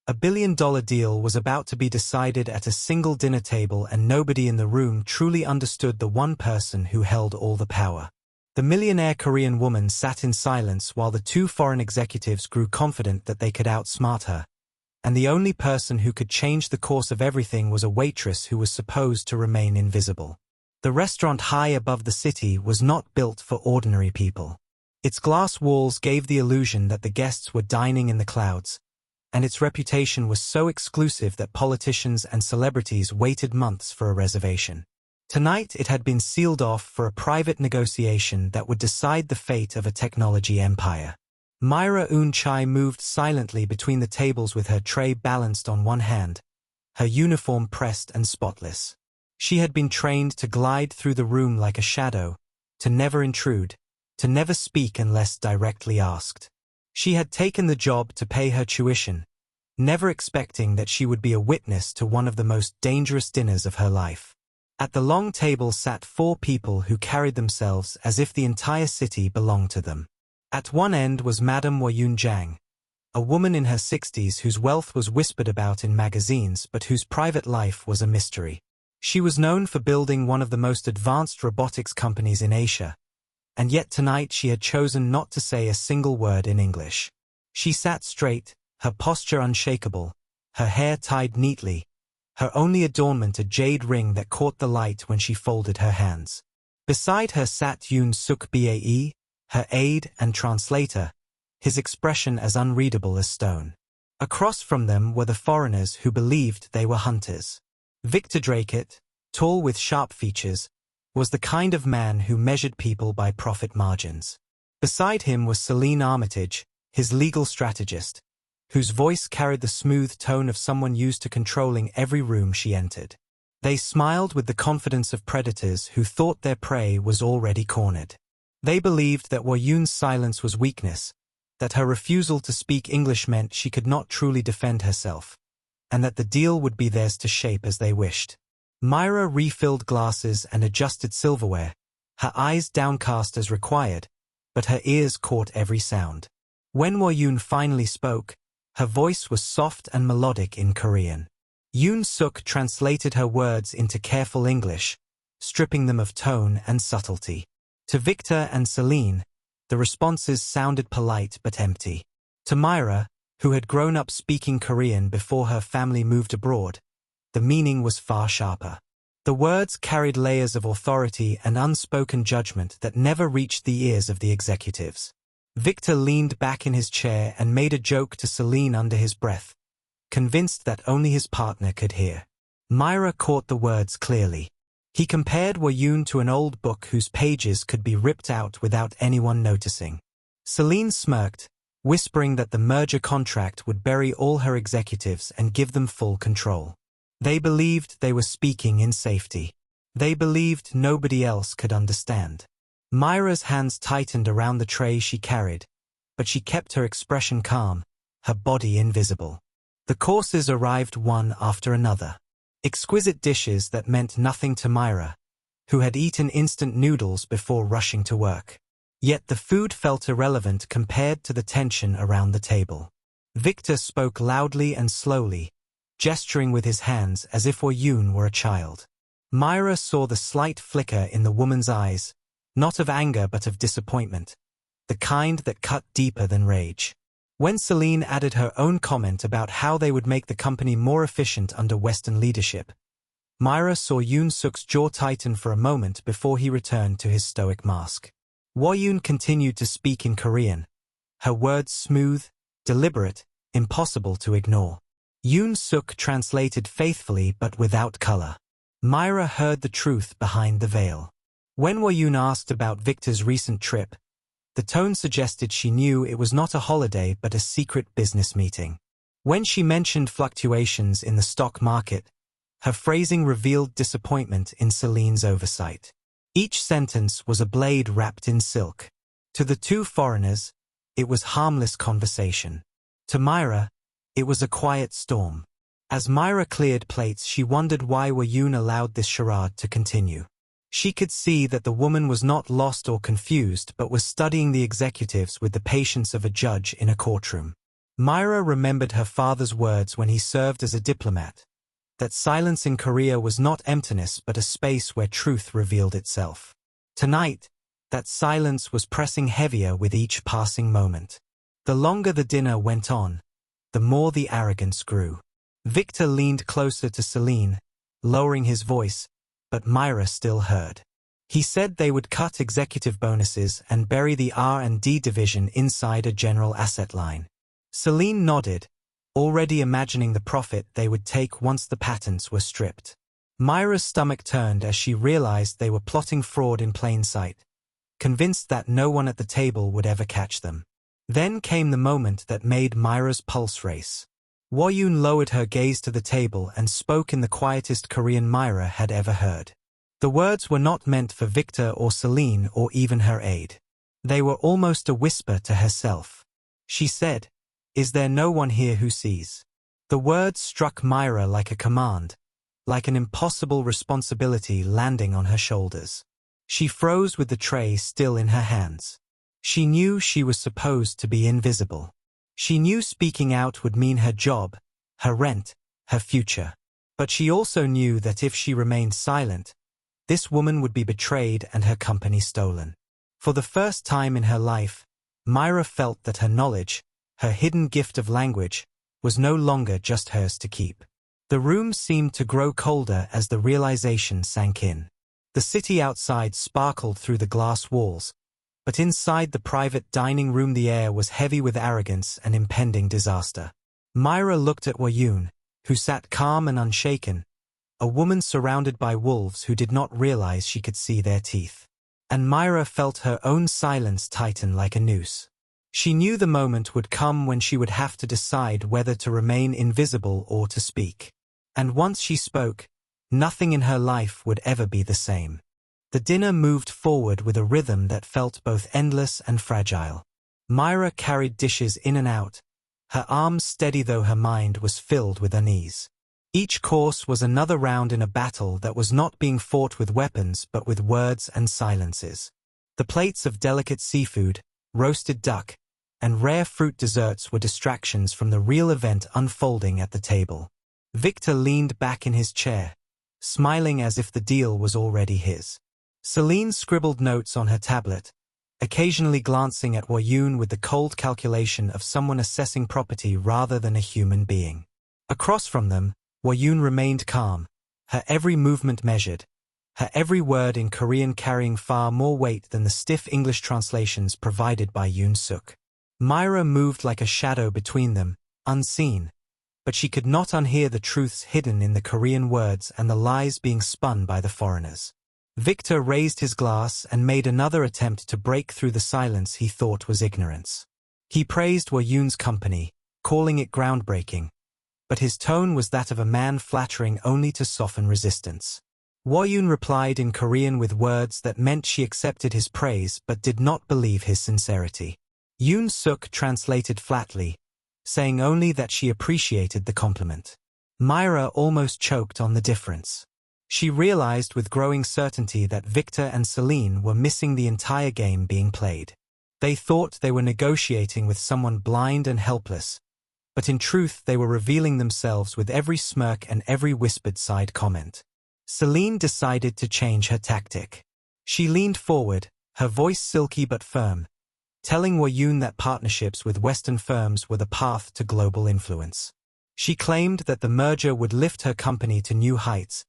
A billion-dollar deal was about to be decided at a single dinner table, and nobody in the room truly understood the one person who held all the power. The millionaire Korean woman sat in silence while the two foreign executives grew confident that they could outsmart her. And the only person who could change the course of everything was a waitress who was supposed to remain invisible. The restaurant high above the city was not built for ordinary people. Its glass walls gave the illusion that the guests were dining in the clouds, and its reputation was so exclusive that politicians and celebrities waited months for a reservation. Tonight it had been sealed off for a private negotiation that would decide the fate of a technology empire. Myra Eun-chae moved silently between the tables with her tray balanced on one hand, her uniform pressed and spotless. She had been trained to glide through the room like a shadow, to never intrude, to never speak unless directly asked. She had taken the job to pay her tuition, never expecting that she would be a witness to one of the most dangerous dinners of her life. At the long table sat 4 people who carried themselves as if the entire city belonged to them. At one end was Madame Woyun Jang, a woman in her 60s whose wealth was whispered about in magazines but whose private life was a mystery. She was known for building one of the most advanced robotics companies in Asia, and yet tonight she had chosen not to say a single word in English. She sat straight, her posture unshakable, her hair tied neatly, her only adornment a jade ring that caught the light when she folded her hands. Beside her sat Yoon Suk Bae, her aide and translator, his expression as unreadable as stone. Across from them were the foreigners who believed they were hunters. Victor Dracut, tall with sharp features, was the kind of man who measured people by profit margins. Beside him was Celine Armitage, his legal strategist, whose voice carried the smooth tone of someone used to controlling every room she entered. They smiled with the confidence of predators who thought their prey was already cornered. They believed that Woyun's silence was weakness, that her refusal to speak English meant she could not truly defend herself, and that the deal would be theirs to shape as they wished. Myra refilled glasses and adjusted silverware, her eyes downcast as required, but her ears caught every sound. When Woyun finally spoke, her voice was soft and melodic in Korean. Yoon Suk translated her words into careful English, stripping them of tone and subtlety. To Victor and Celine, the responses sounded polite but empty. To Myra, who had grown up speaking Korean before her family moved abroad, the meaning was far sharper. The words carried layers of authority and unspoken judgment that never reached the ears of the executives. Victor leaned back in his chair and made a joke to Celine under his breath, convinced that only his partner could hear. Myra caught the words clearly. He compared Woyun to an old book whose pages could be ripped out without anyone noticing. Celine smirked, whispering that the merger contract would bury all her executives and give them full control. They believed they were speaking in safety. They believed nobody else could understand. Myra's hands tightened around the tray she carried, but she kept her expression calm, her body invisible. The courses arrived one after another. Exquisite dishes that meant nothing to Myra, who had eaten instant noodles before rushing to work. Yet the food felt irrelevant compared to the tension around the table. Victor spoke loudly and slowly, gesturing with his hands as if Woyun were a child. Myra saw the slight flicker in the woman's eyes, not of anger but of disappointment, the kind that cut deeper than rage. When Celine added her own comment about how they would make the company more efficient under Western leadership, Myra saw Yoon Suk's jaw tighten for a moment before he returned to his stoic mask. Woyun continued to speak in Korean, her words smooth, deliberate, impossible to ignore. Yoon Suk translated faithfully but without color. Myra heard the truth behind the veil. When Woyun asked about Victor's recent trip, the tone suggested she knew it was not a holiday but a secret business meeting. When she mentioned fluctuations in the stock market, her phrasing revealed disappointment in Celine's oversight. Each sentence was a blade wrapped in silk. To the two foreigners, it was harmless conversation. To Myra, it was a quiet storm. As Myra cleared plates, she wondered why Woyun allowed this charade to continue. She could see that the woman was not lost or confused but was studying the executives with the patience of a judge in a courtroom. Myra remembered her father's words when he served as a diplomat, that silence in Korea was not emptiness but a space where truth revealed itself. Tonight, that silence was pressing heavier with each passing moment. The longer the dinner went on, the more the arrogance grew. Victor leaned closer to Celine, lowering his voice, but Myra still heard. He said they would cut executive bonuses and bury the R&D division inside a general asset line. Celine nodded, already imagining the profit they would take once the patents were stripped. Myra's stomach turned as she realized they were plotting fraud in plain sight, convinced that no one at the table would ever catch them. Then came the moment that made Myra's pulse race. Woyun lowered her gaze to the table and spoke in the quietest Korean Myra had ever heard. The words were not meant for Victor or Celine or even her aide. They were almost a whisper to herself. She said, "Is there no one here who sees?" The words struck Myra like a command, like an impossible responsibility landing on her shoulders. She froze with the tray still in her hands. She knew she was supposed to be invisible. She knew speaking out would mean her job, her rent, her future. But she also knew that if she remained silent, this woman would be betrayed and her company stolen. For the first time in her life, Myra felt that her knowledge, her hidden gift of language, was no longer just hers to keep. The room seemed to grow colder as the realization sank in. The city outside sparkled through the glass walls, but inside the private dining room the air was heavy with arrogance and impending disaster. Myra looked at Woyun, who sat calm and unshaken, a woman surrounded by wolves who did not realize she could see their teeth. And Myra felt her own silence tighten like a noose. She knew the moment would come when she would have to decide whether to remain invisible or to speak. And once she spoke, nothing in her life would ever be the same. The dinner moved forward with a rhythm that felt both endless and fragile. Myra carried dishes in and out, her arms steady though her mind was filled with unease. Each course was another round in a battle that was not being fought with weapons but with words and silences. The plates of delicate seafood, roasted duck, and rare fruit desserts were distractions from the real event unfolding at the table. Victor leaned back in his chair, smiling as if the deal was already his. Celine scribbled notes on her tablet, occasionally glancing at Woyun with the cold calculation of someone assessing property rather than a human being. Across from them, Woyun remained calm, her every movement measured, her every word in Korean carrying far more weight than the stiff English translations provided by Yoon Suk. Myra moved like a shadow between them, unseen, but she could not unhear the truths hidden in the Korean words and the lies being spun by the foreigners. Victor raised his glass and made another attempt to break through the silence he thought was ignorance. He praised Woyun's company, calling it groundbreaking, but his tone was that of a man flattering only to soften resistance. Woyun replied in Korean with words that meant she accepted his praise but did not believe his sincerity. Yoon Suk translated flatly, saying only that she appreciated the compliment. Myra almost choked on the difference. She realized with growing certainty that Victor and Celine were missing the entire game being played. They thought they were negotiating with someone blind and helpless, but in truth they were revealing themselves with every smirk and every whispered side comment. Celine decided to change her tactic. She leaned forward, her voice silky but firm, telling Woyun that partnerships with Western firms were the path to global influence. She claimed that the merger would lift her company to new heights,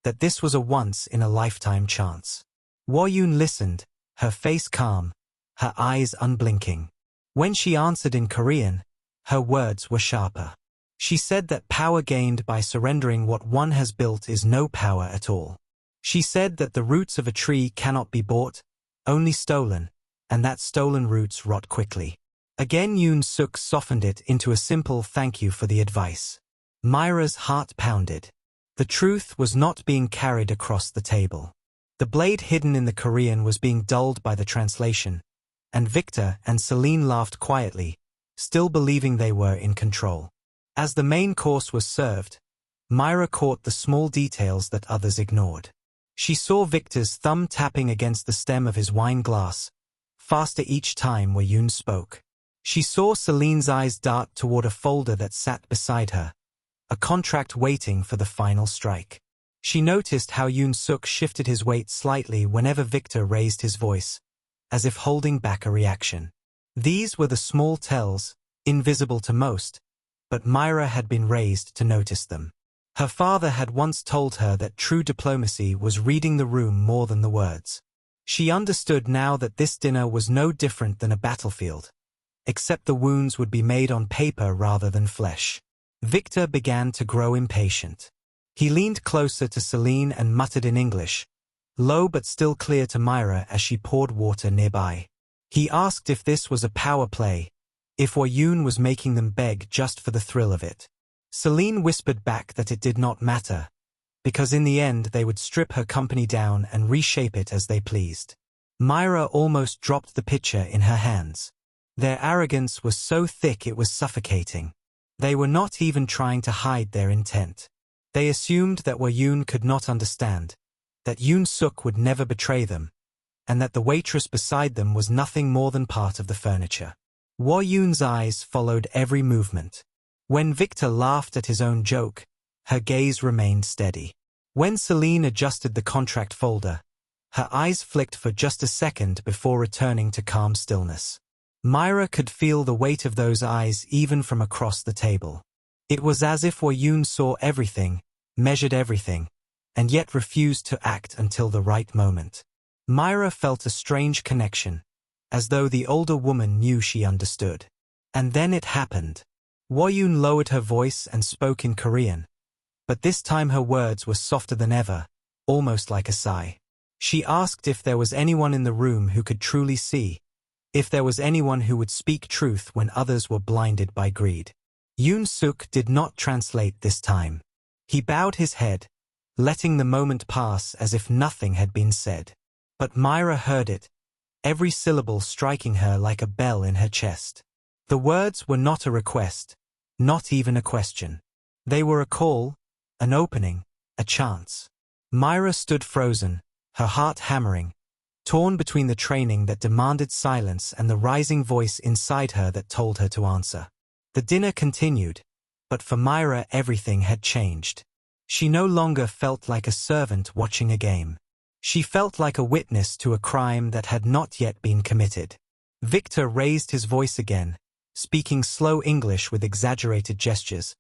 that this was a once-in-a-lifetime chance. Woyun listened, her face calm, her eyes unblinking. When she answered in Korean, her words were sharper. She said that power gained by surrendering what one has built is no power at all. She said that the roots of a tree cannot be bought, only stolen, and that stolen roots rot quickly. Again Yoon Suk softened it into a simple thank you for the advice. Myra's heart pounded. The truth was not being carried across the table. The blade hidden in the Korean was being dulled by the translation, and Victor and Celine laughed quietly, still believing they were in control. As the main course was served, Myra caught the small details that others ignored. She saw Victor's thumb tapping against the stem of his wine glass, faster each time Woyun spoke. She saw Celine's eyes dart toward a folder that sat beside her, a contract waiting for the final strike. She noticed how Yoon Suk shifted his weight slightly whenever Victor raised his voice, as if holding back a reaction. These were the small tells, invisible to most, but Myra had been raised to notice them. Her father had once told her that true diplomacy was reading the room more than the words. She understood now that this dinner was no different than a battlefield, except the wounds would be made on paper rather than flesh. Victor began to grow impatient. He leaned closer to Celine and muttered in English, low but still clear to Myra as she poured water nearby. He asked if this was a power play, if Yoon was making them beg just for the thrill of it. Celine whispered back that it did not matter, because in the end they would strip her company down and reshape it as they pleased. Myra almost dropped the pitcher in her hands. Their arrogance was so thick it was suffocating. They were not even trying to hide their intent. They assumed that Yoon could not understand, that Yoon Suk would never betray them, and that the waitress beside them was nothing more than part of the furniture. Yoon's eyes followed every movement. When Victor laughed at his own joke, her gaze remained steady. When Celine adjusted the contract folder, her eyes flicked for just a second before returning to calm stillness. Myra could feel the weight of those eyes even from across the table. It was as if Yoon saw everything, measured everything, and yet refused to act until the right moment. Myra felt a strange connection, as though the older woman knew she understood. And then it happened. Yoon lowered her voice and spoke in Korean, but this time her words were softer than ever, almost like a sigh. She asked if there was anyone in the room who could truly see, if there was anyone who would speak truth when others were blinded by greed. Yoon Suk did not translate this time. He bowed his head, letting the moment pass as if nothing had been said. But Myra heard it, every syllable striking her like a bell in her chest. The words were not a request, not even a question. They were a call, an opening, a chance. Myra stood frozen, her heart hammering, torn between the training that demanded silence and the rising voice inside her that told her to answer. The dinner continued, but for Myra everything had changed. She no longer felt like a servant watching a game. She felt like a witness to a crime that had not yet been committed. Victor raised his voice again, speaking slow English with exaggerated gestures,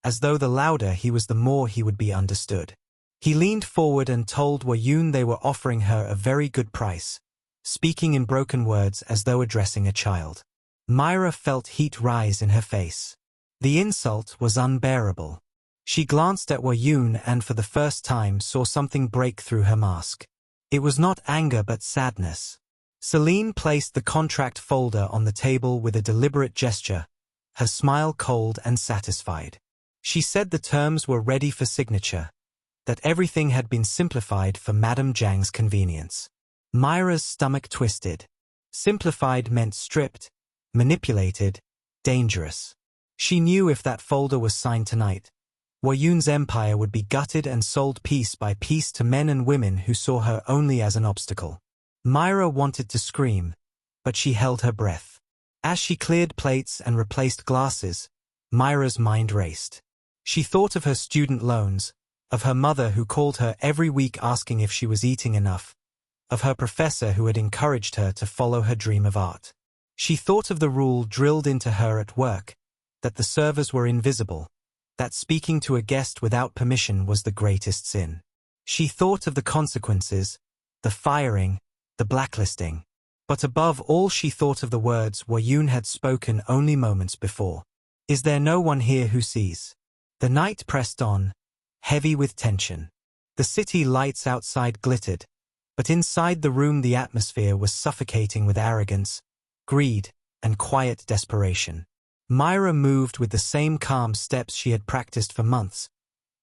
as though the louder he was the more he would be understood. He leaned forward and told Yoon they were offering her a very good price, speaking in broken words as though addressing a child. Myra felt heat rise in her face. The insult was unbearable. She glanced at Yoon and for the first time saw something break through her mask. It was not anger but sadness. Celine placed the contract folder on the table with a deliberate gesture, her smile cold and satisfied. She said the terms were ready for signature, that everything had been simplified for Madame Zhang's convenience. Myra's stomach twisted. Simplified meant stripped, manipulated, dangerous. She knew if that folder was signed tonight, Yoon's empire would be gutted and sold piece by piece to men and women who saw her only as an obstacle. Myra wanted to scream, but she held her breath. As she cleared plates and replaced glasses, Myra's mind raced. She thought of her student loans, of her mother who called her every week asking if she was eating enough, of her professor who had encouraged her to follow her dream of art. She thought of the rule drilled into her at work, that the servers were invisible, that speaking to a guest without permission was the greatest sin. She thought of the consequences, the firing, the blacklisting. But above all she thought of the words Yoon had spoken only moments before. Is there no one here who sees? The night pressed on, heavy with tension. The city lights outside glittered, but inside the room the atmosphere was suffocating with arrogance, greed, and quiet desperation. Myra moved with the same calm steps she had practiced for months,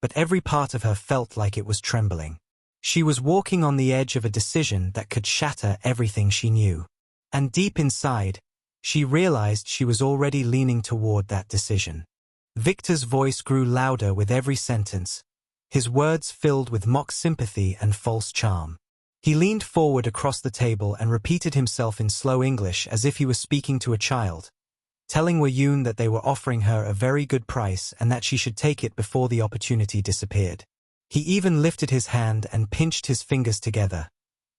but every part of her felt like it was trembling. She was walking on the edge of a decision that could shatter everything she knew. And deep inside, she realized she was already leaning toward that decision. Victor's voice grew louder with every sentence, his words filled with mock sympathy and false charm. He leaned forward across the table and repeated himself in slow English as if he was speaking to a child, telling Woo-yoon that they were offering her a very good price and that she should take it before the opportunity disappeared. He even lifted his hand and pinched his fingers together,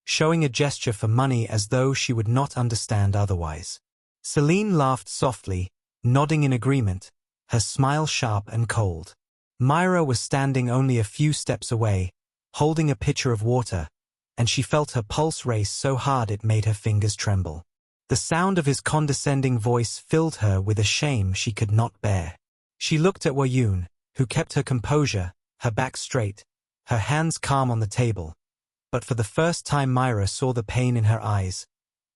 showing a gesture for money as though she would not understand otherwise. Celine laughed softly, nodding in agreement, her smile sharp and cold. Myra was standing only a few steps away, holding a pitcher of water, and she felt her pulse race so hard it made her fingers tremble. The sound of his condescending voice filled her with a shame she could not bear. She looked at Woo-yoon, who kept her composure, her back straight, her hands calm on the table. But for the first time Myra saw the pain in her eyes,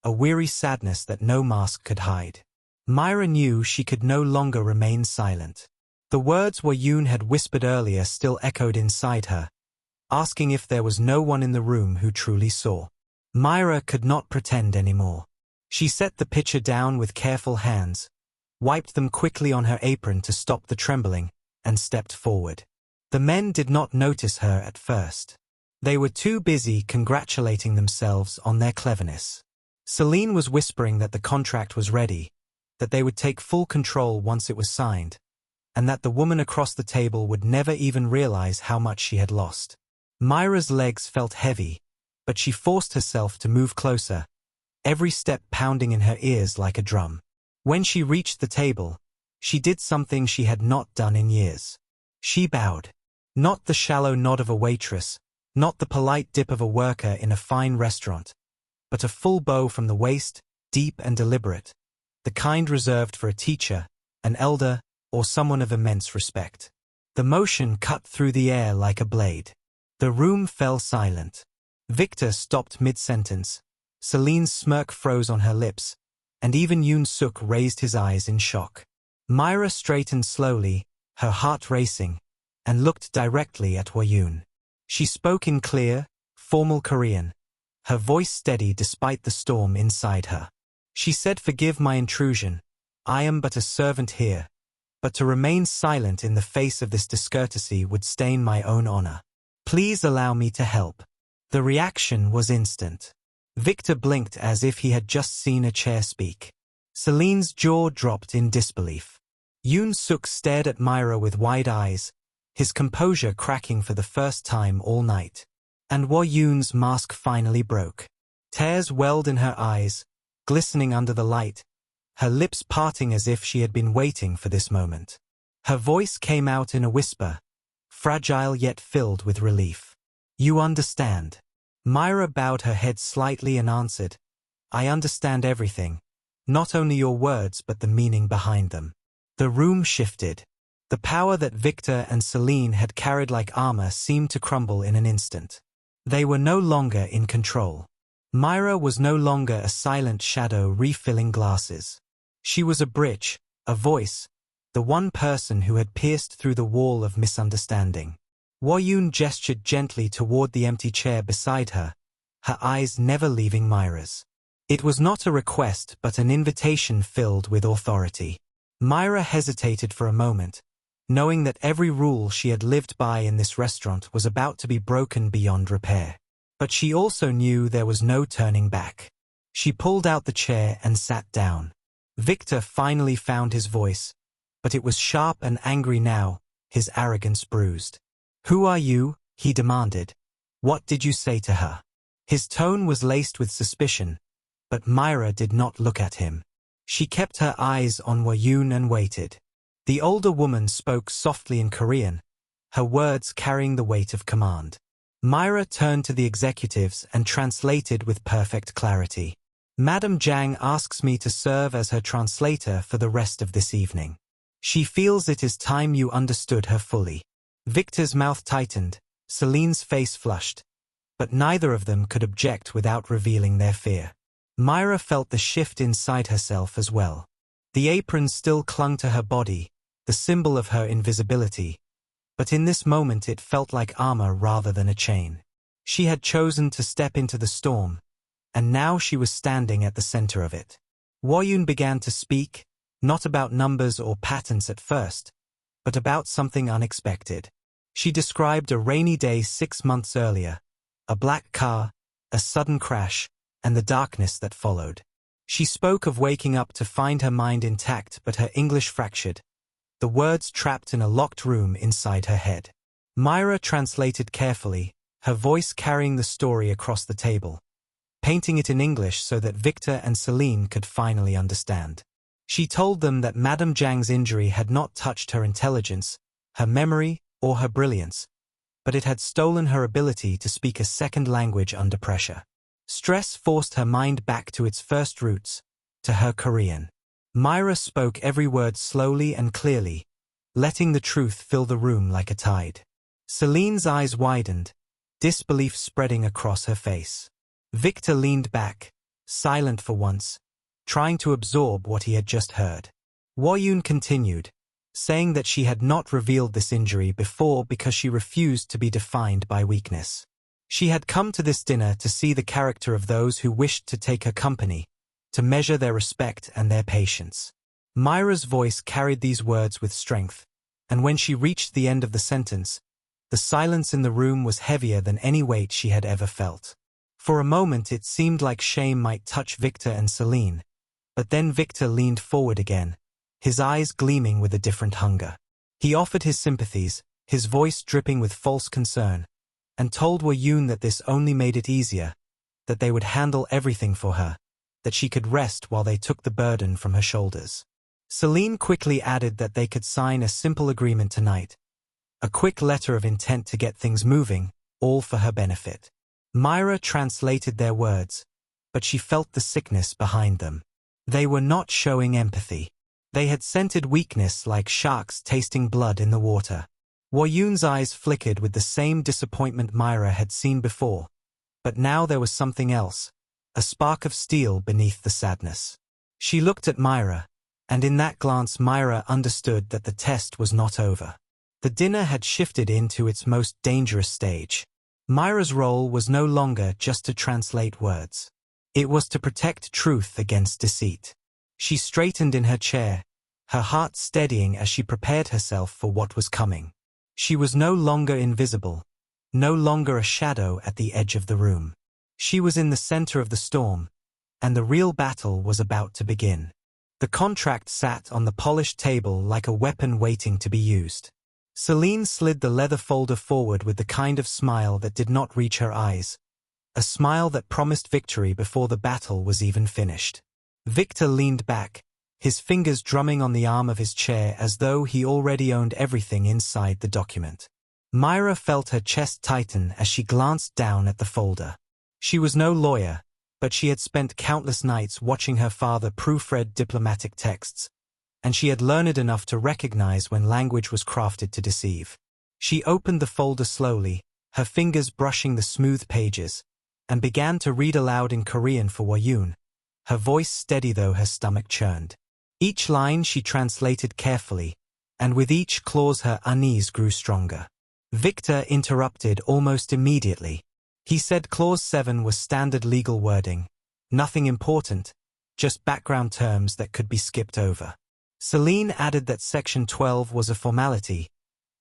a weary sadness that no mask could hide. Myra knew she could no longer remain silent. The words Woo-yoon had whispered earlier still echoed inside her, asking if there was no one in the room who truly saw. Myra could not pretend anymore. She set the pitcher down with careful hands, wiped them quickly on her apron to stop the trembling, and stepped forward. The men did not notice her at first. They were too busy congratulating themselves on their cleverness. Celine was whispering that the contract was ready, that they would take full control once it was signed, and that the woman across the table would never even realize how much she had lost. Myra's legs felt heavy, but she forced herself to move closer, every step pounding in her ears like a drum. When she reached the table, she did something she had not done in years. She bowed. Not the shallow nod of a waitress, not the polite dip of a worker in a fine restaurant, but a full bow from the waist, deep and deliberate, the kind reserved for a teacher, an elder, or someone of immense respect. The motion cut through the air like a blade. The room fell silent. Victor stopped mid-sentence. Celine's smirk froze on her lips, and even Yoon-suk raised his eyes in shock. Myra straightened slowly, her heart racing, and looked directly at Woo-yoon. She spoke in clear, formal Korean, her voice steady despite the storm inside her. She said, "Forgive my intrusion. I am but a servant here, but to remain silent in the face of this discourtesy would stain my own honor. Please allow me to help." The reaction was instant. Victor blinked as if he had just seen a chair speak. Celine's jaw dropped in disbelief. Yoon-suk stared at Myra with wide eyes, his composure cracking for the first time all night. And Woo-yoon's mask finally broke. Tears welled in her eyes, glistening under the light, her lips parting as if she had been waiting for this moment. Her voice came out in a whisper, fragile yet filled with relief. "You understand." Myra bowed her head slightly and answered, "I understand everything, not only your words but the meaning behind them." The room shifted. The power that Victor and Celine had carried like armor seemed to crumble in an instant. They were no longer in control. Myra was no longer a silent shadow refilling glasses. She was a bridge, a voice, the one person who had pierced through the wall of misunderstanding. Woo-yoon gestured gently toward the empty chair beside her, her eyes never leaving Myra's. It was not a request but an invitation filled with authority. Myra hesitated for a moment, knowing that every rule she had lived by in this restaurant was about to be broken beyond repair. But she also knew there was no turning back. She pulled out the chair and sat down. Victor finally found his voice, but it was sharp and angry now, his arrogance bruised. "Who are you?" he demanded. "What did you say to her?" His tone was laced with suspicion, but Myra did not look at him. She kept her eyes on Woo-yoon and waited. The older woman spoke softly in Korean, her words carrying the weight of command. Myra turned to the executives and translated with perfect clarity. "Madam Jang asks me to serve as her translator for the rest of this evening. She feels it is time you understood her fully." Victor's mouth tightened, Celine's face flushed, but neither of them could object without revealing their fear. Myra felt the shift inside herself as well. The apron still clung to her body, the symbol of her invisibility, but in this moment it felt like armor rather than a chain. She had chosen to step into the storm, and now she was standing at the center of it. Woo-yoon began to speak, not about numbers or patents at first, but about something unexpected. She described a rainy day 6 months earlier, a black car, a sudden crash, and the darkness that followed. She spoke of waking up to find her mind intact but her English fractured, the words trapped in a locked room inside her head. Myra translated carefully, her voice carrying the story across the table, painting it in English so that Victor and Celine could finally understand. She told them that Madame Zhang's injury had not touched her intelligence, her memory, or her brilliance, but it had stolen her ability to speak a second language under pressure. Stress forced her mind back to its first roots, to her Korean. Myra spoke every word slowly and clearly, letting the truth fill the room like a tide. Celine's eyes widened, disbelief spreading across her face. Victor leaned back, silent for once, trying to absorb what he had just heard. Huayun continued, saying that she had not revealed this injury before because she refused to be defined by weakness. She had come to this dinner to see the character of those who wished to take her company, to measure their respect and their patience. Myra's voice carried these words with strength, and when she reached the end of the sentence, the silence in the room was heavier than any weight she had ever felt. For a moment it seemed like shame might touch Victor and Celine, but then Victor leaned forward again, his eyes gleaming with a different hunger. He offered his sympathies, his voice dripping with false concern, and told Huayun that this only made it easier, that they would handle everything for her, that she could rest while they took the burden from her shoulders. Celine quickly added that they could sign a simple agreement tonight, a quick letter of intent to get things moving, all for her benefit. Myra translated their words, but she felt the sickness behind them. They were not showing empathy. They had scented weakness like sharks tasting blood in the water. Huayun's eyes flickered with the same disappointment Myra had seen before, but now there was something else, a spark of steel beneath the sadness. She looked at Myra, and in that glance Myra understood that the test was not over. The dinner had shifted into its most dangerous stage. Myra's role was no longer just to translate words. It was to protect truth against deceit. She straightened in her chair, her heart steadying as she prepared herself for what was coming. She was no longer invisible, no longer a shadow at the edge of the room. She was in the center of the storm, and the real battle was about to begin. The contract sat on the polished table like a weapon waiting to be used. Celine slid the leather folder forward with the kind of smile that did not reach her eyes, a smile that promised victory before the battle was even finished. Victor leaned back, his fingers drumming on the arm of his chair as though he already owned everything inside the document. Myra felt her chest tighten as she glanced down at the folder. She was no lawyer, but she had spent countless nights watching her father proofread diplomatic texts, and she had learned enough to recognize when language was crafted to deceive. She opened the folder slowly, her fingers brushing the smooth pages, and began to read aloud in Korean for Huayun, her voice steady though her stomach churned. Each line she translated carefully, and with each clause her unease grew stronger. Victor interrupted almost immediately. He said Clause 7 was standard legal wording, nothing important, just background terms that could be skipped over. Celine added that Section 12 was a formality,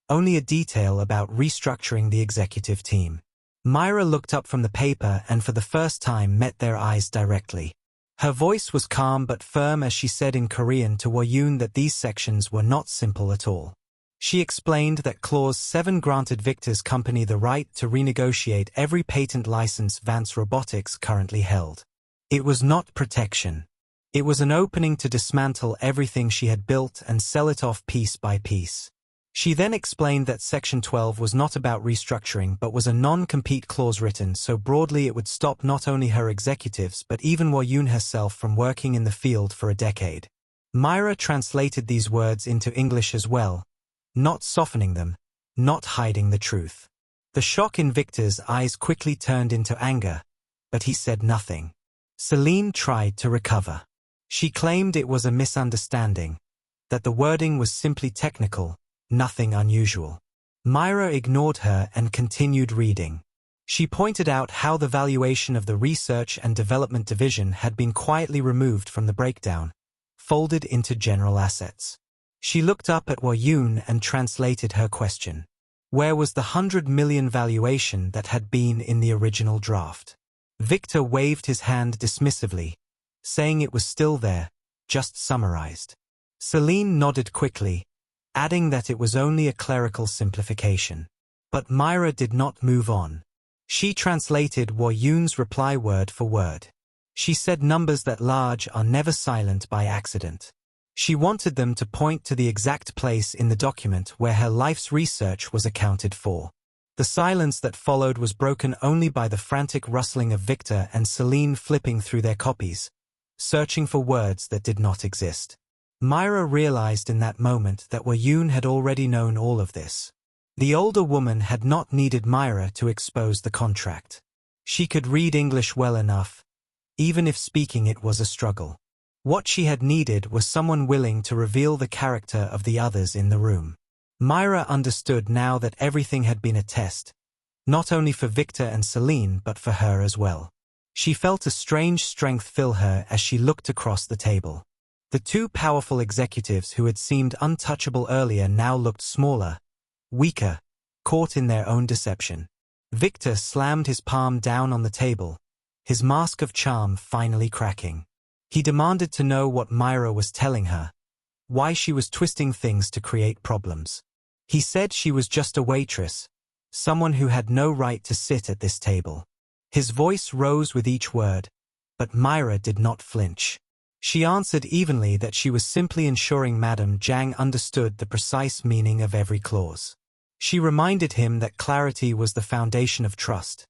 only a detail about restructuring the executive team. Myra looked up from the paper and for the first time met their eyes directly. Her voice was calm but firm as she said in Korean to Huayun that these sections were not simple at all. She explained that Clause 7 granted Victor's company the right to renegotiate every patent license Vance Robotics currently held. It was not protection. It was an opening to dismantle everything she had built and sell it off piece by piece. She then explained that Section 12 was not about restructuring but was a non-compete clause written so broadly it would stop not only her executives but even Huayun herself from working in the field for a decade. Myra translated these words into English as well, not softening them, not hiding the truth. The shock in Victor's eyes quickly turned into anger, but he said nothing. Celine tried to recover. She claimed it was a misunderstanding, that the wording was simply technical, nothing unusual. Myra ignored her and continued reading. She pointed out how the valuation of the Research and Development Division had been quietly removed from the breakdown, folded into general assets. She looked up at Huayun and translated her question. Where was the 100 million valuation that had been in the original draft? Victor waved his hand dismissively, saying it was still there, just summarized. Celine nodded quickly, adding that it was only a clerical simplification. But Myra did not move on. She translated Wo Yun's reply word for word. She said numbers that large are never silent by accident. She wanted them to point to the exact place in the document where her life's research was accounted for. The silence that followed was broken only by the frantic rustling of Victor and Celine flipping through their copies, searching for words that did not exist. Myra realized in that moment that Wo Yun had already known all of this. The older woman had not needed Myra to expose the contract. She could read English well enough, even if speaking it was a struggle. What she had needed was someone willing to reveal the character of the others in the room. Myra understood now that everything had been a test, not only for Victor and Celine but for her as well. She felt a strange strength fill her as she looked across the table. The two powerful executives who had seemed untouchable earlier now looked smaller, weaker, caught in their own deception. Victor slammed his palm down on the table, his mask of charm finally cracking. He demanded to know what Myra was telling her, why she was twisting things to create problems. He said she was just a waitress, someone who had no right to sit at this table. His voice rose with each word, but Myra did not flinch. She answered evenly that she was simply ensuring Madame Zhang understood the precise meaning of every clause. She reminded him that clarity was the foundation of trust,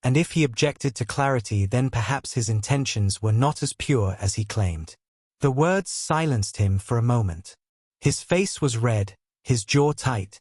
and if he objected to clarity then perhaps his intentions were not as pure as he claimed. The words silenced him for a moment. His face was red, his jaw tight,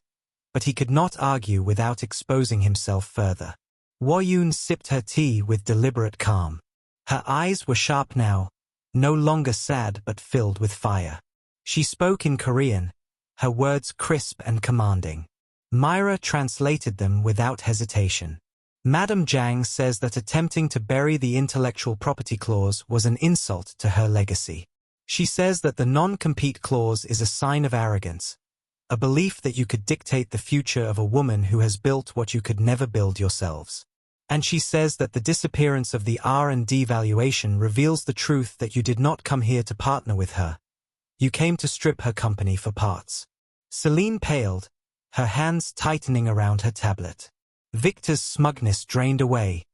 but he could not argue without exposing himself further. Wo Yun sipped her tea with deliberate calm. Her eyes were sharp now, no longer sad but filled with fire. She spoke in Korean, her words crisp and commanding. Myra translated them without hesitation. Madame Zhang says that attempting to bury the intellectual property clause was an insult to her legacy. She says that the non-compete clause is a sign of arrogance, a belief that you could dictate the future of a woman who has built what you could never build yourselves. And she says that the disappearance of the R&D valuation reveals the truth that you did not come here to partner with her. You came to strip her company for parts. Celine paled, her hands tightening around her tablet. Victor's smugness drained away,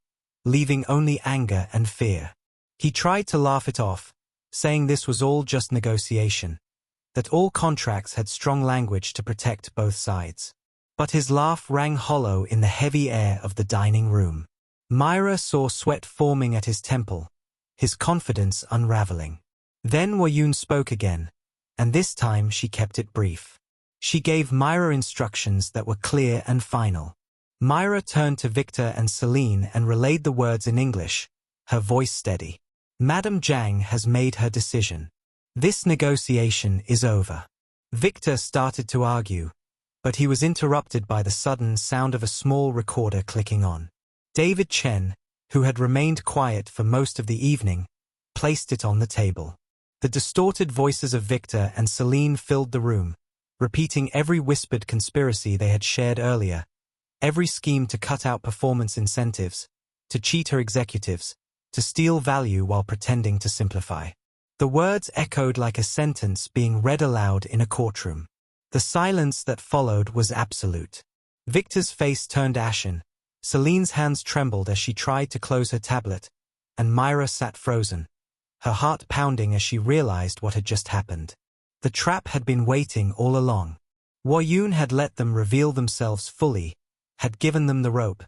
leaving only anger and fear. He tried to laugh it off, saying this was all just negotiation, that all contracts had strong language to protect both sides. But his laugh rang hollow in the heavy air of the dining room. Myra saw sweat forming at his temple, his confidence unraveling. Then Wo Yun spoke again, and this time she kept it brief. She gave Myra instructions that were clear and final. Myra turned to Victor and Celine and relayed the words in English, her voice steady. Madame Zhang has made her decision. This negotiation is over. Victor started to argue, but he was interrupted by the sudden sound of a small recorder clicking on. David Chen, who had remained quiet for most of the evening, placed it on the table. The distorted voices of Victor and Celine filled the room, repeating every whispered conspiracy they had shared earlier, every scheme to cut out performance incentives, to cheat her executives, to steal value while pretending to simplify. The words echoed like a sentence being read aloud in a courtroom. The silence that followed was absolute. Victor's face turned ashen, Celine's hands trembled as she tried to close her tablet, and Myra sat frozen, her heart pounding as she realized what had just happened. The trap had been waiting all along. Wo Yun had let them reveal themselves fully, had given them the rope,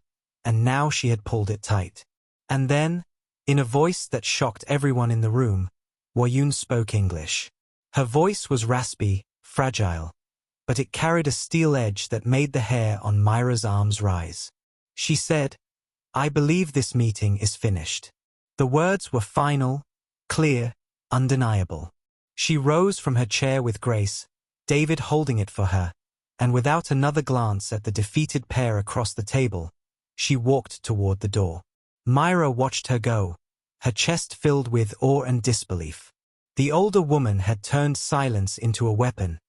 and now she had pulled it tight. And then, in a voice that shocked everyone in the room, Wo Yun spoke English. Her voice was raspy, fragile, but it carried a steel edge that made the hair on Myra's arms rise. She said, "I believe this meeting is finished." The words were final, clear, undeniable. She rose from her chair with grace, David holding it for her, and without another glance at the defeated pair across the table, she walked toward the door. Myra watched her go, her chest filled with awe and disbelief. The older woman had turned silence into a weapon,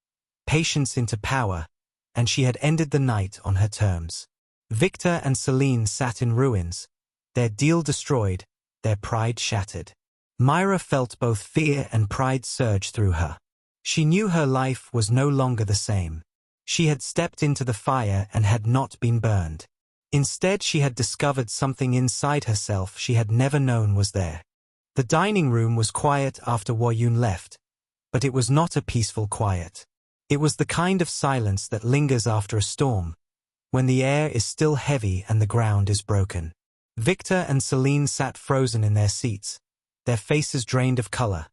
patience into power, and she had ended the night on her terms. Victor and Celine sat in ruins, their deal destroyed, their pride shattered. Myra felt both fear and pride surge through her. She knew her life was no longer the same. She had stepped into the fire and had not been burned. Instead, she had discovered something inside herself she had never known was there. The dining room was quiet after Woyun left, but it was not a peaceful quiet. It was the kind of silence that lingers after a storm, when the air is still heavy and the ground is broken. Victor and Celine sat frozen in their seats, their faces drained of color,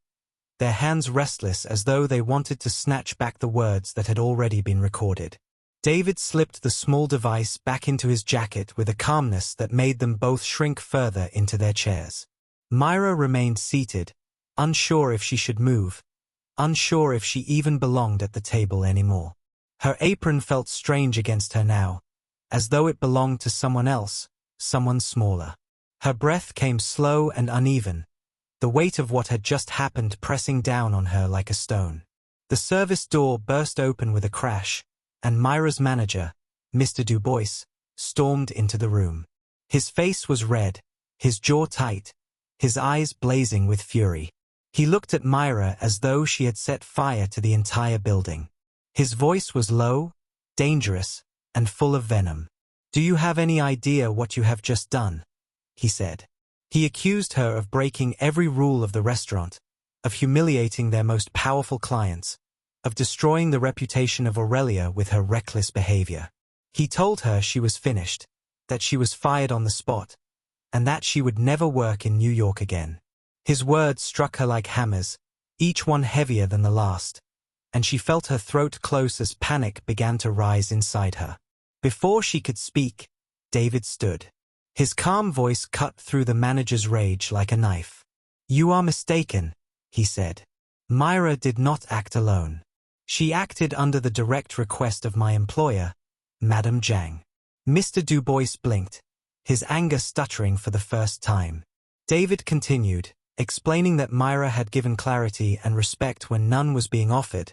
their hands restless as though they wanted to snatch back the words that had already been recorded. David slipped the small device back into his jacket with a calmness that made them both shrink further into their chairs. Myra remained seated, unsure if she should move, unsure if she even belonged at the table anymore. Her apron felt strange against her now, as though it belonged to someone else, someone smaller. Her breath came slow and uneven, the weight of what had just happened pressing down on her like a stone. The service door burst open with a crash, and Myra's manager, Mr. Dubois, stormed into the room. His face was red, his jaw tight, his eyes blazing with fury. He looked at Myra as though she had set fire to the entire building. His voice was low, dangerous, and full of venom. "Do you have any idea what you have just done?" he said. He accused her of breaking every rule of the restaurant, of humiliating their most powerful clients, of destroying the reputation of Aurelia with her reckless behavior. He told her she was finished, that she was fired on the spot, and that she would never work in New York again. His words struck her like hammers, each one heavier than the last, and she felt her throat close as panic began to rise inside her. Before she could speak, David stood. His calm voice cut through the manager's rage like a knife. "You are mistaken," he said. "Myra did not act alone. She acted under the direct request of my employer, Madame Zhang." Mr. Dubois blinked, his anger stuttering for the first time. David continued, explaining that Myra had given clarity and respect when none was being offered,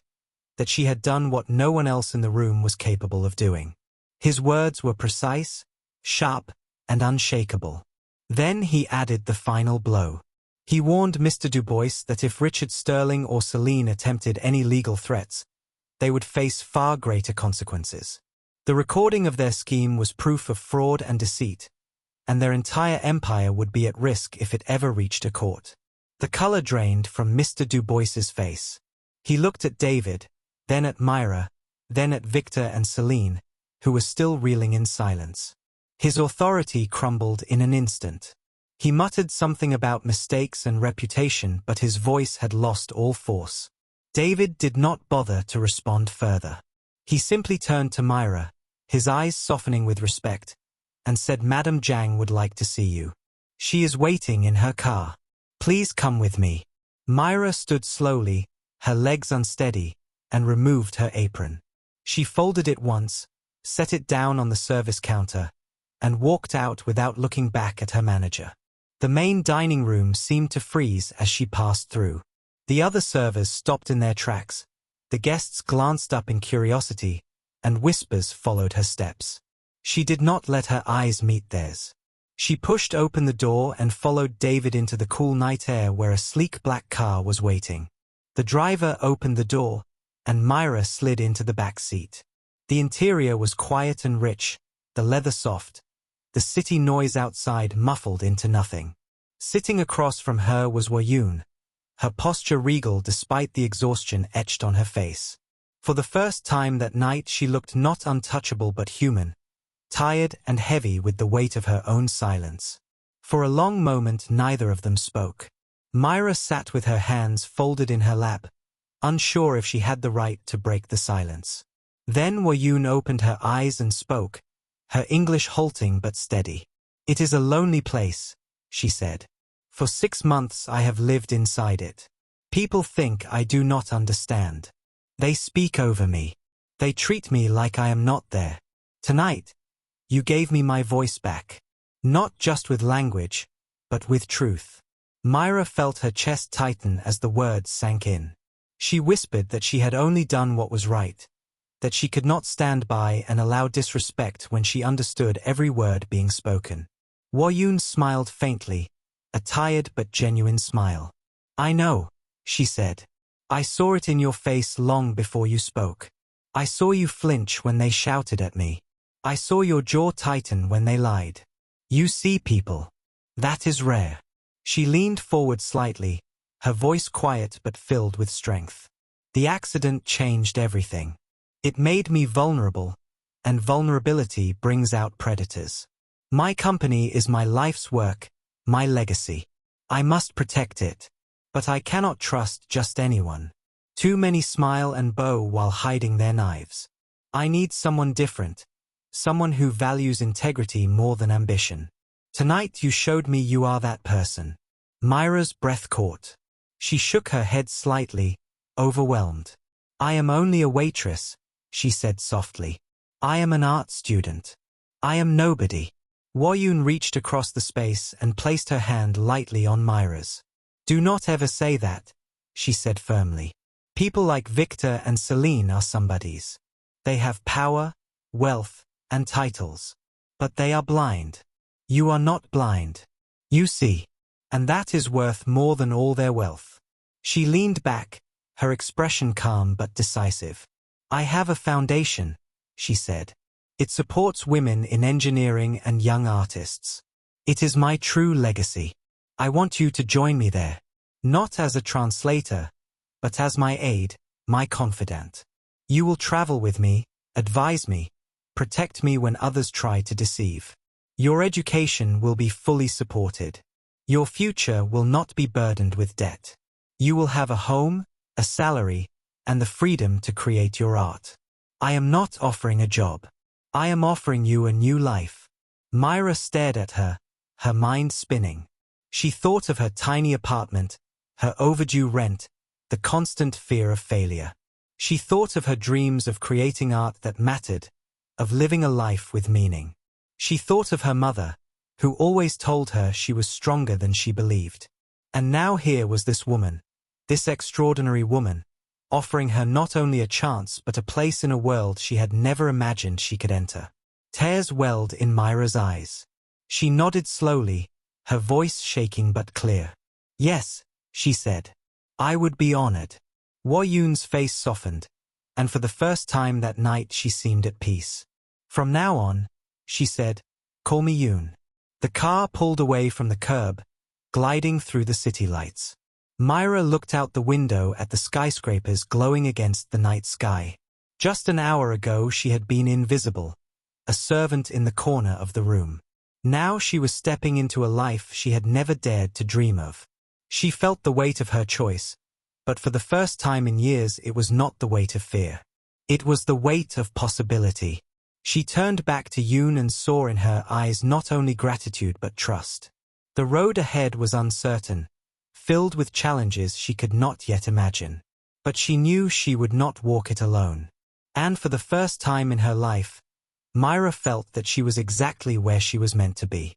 that she had done what no one else in the room was capable of doing. His words were precise, sharp, and unshakable. Then he added the final blow. He warned Mr. Dubois that if Richard Sterling or Celine attempted any legal threats, they would face far greater consequences. The recording of their scheme was proof of fraud and deceit, and their entire empire would be at risk if it ever reached a court. The color drained from Mr. Dubois's face. He looked at David, then at Myra, then at Victor and Celine, who were still reeling in silence. His authority crumbled in an instant. He muttered something about mistakes and reputation, but his voice had lost all force. David did not bother to respond further. He simply turned to Myra, his eyes softening with respect, and said, "Madame Zhang would like to see you. She is waiting in her car. Please come with me." Myra stood slowly, her legs unsteady, and removed her apron. She folded it once, set it down on the service counter, and walked out without looking back at her manager. The main dining room seemed to freeze as she passed through. The other servers stopped in their tracks. The guests glanced up in curiosity, and whispers followed her steps. She did not let her eyes meet theirs. She pushed open the door and followed David into the cool night air where a sleek black car was waiting. The driver opened the door, and Myra slid into the back seat. The interior was quiet and rich, the leather soft, the city noise outside muffled into nothing. Sitting across from her was Woyun, her posture regal despite the exhaustion etched on her face. For the first time that night she looked not untouchable but human, tired and heavy with the weight of her own silence. For a long moment neither of them spoke. Myra sat with her hands folded in her lap, unsure if she had the right to break the silence. Then Woyun opened her eyes and spoke, her English halting but steady. "It is a lonely place," she said. "For 6 months I have lived inside it. People think I do not understand. They speak over me. They treat me like I am not there. Tonight, you gave me my voice back. Not just with language, but with truth." Myra felt her chest tighten as the words sank in. She whispered that she had only done what was right, that she could not stand by and allow disrespect when she understood every word being spoken. Woyun smiled faintly, a tired but genuine smile. I know, she said. I saw it in your face long before you spoke. I saw you flinch when they shouted at me. I saw your jaw tighten when they lied. You see people. That is rare. She leaned forward slightly, her voice quiet but filled with strength. The accident changed everything. It made me vulnerable, and vulnerability brings out predators. My company is my life's work, my legacy. I must protect it. But I cannot trust just anyone. Too many smile and bow while hiding their knives. I need someone different, someone who values integrity more than ambition. Tonight you showed me you are that person. Myra's breath caught. She shook her head slightly, overwhelmed. I am only a waitress, she said softly. I am an art student. I am nobody. Woyun reached across the space and placed her hand lightly on Myra's. Do not ever say that, she said firmly. People like Victor and Celine are somebodies. They have power, wealth, and titles. But they are blind. You are not blind. You see. And that is worth more than all their wealth. She leaned back, her expression calm but decisive. I have a foundation, she said. It supports women in engineering and young artists. It is my true legacy. I want you to join me there. Not as a translator, but as my aide, my confidant. You will travel with me, advise me, protect me when others try to deceive. Your education will be fully supported. Your future will not be burdened with debt. You will have a home, a salary, and the freedom to create your art. I am not offering a job. I am offering you a new life. Myra stared at her, her mind spinning. She thought of her tiny apartment, her overdue rent, the constant fear of failure. She thought of her dreams of creating art that mattered, of living a life with meaning. She thought of her mother, who always told her she was stronger than she believed. And now here was this woman, this extraordinary woman, offering her not only a chance but a place in a world she had never imagined she could enter. Tears welled in Myra's eyes. She nodded slowly, her voice shaking but clear. Yes, she said. I would be honored. Woyun's face softened, and for the first time that night she seemed at peace. From now on, she said, call me Yoon. The car pulled away from the curb, gliding through the city lights. Myra looked out the window at the skyscrapers glowing against the night sky. Just an hour ago she had been invisible, a servant in the corner of the room. Now she was stepping into a life she had never dared to dream of. She felt the weight of her choice, but for the first time in years it was not the weight of fear. It was the weight of possibility. She turned back to Yoon and saw in her eyes not only gratitude but trust. The road ahead was uncertain, filled with challenges she could not yet imagine. But she knew she would not walk it alone. And for the first time in her life, Myra felt that she was exactly where she was meant to be.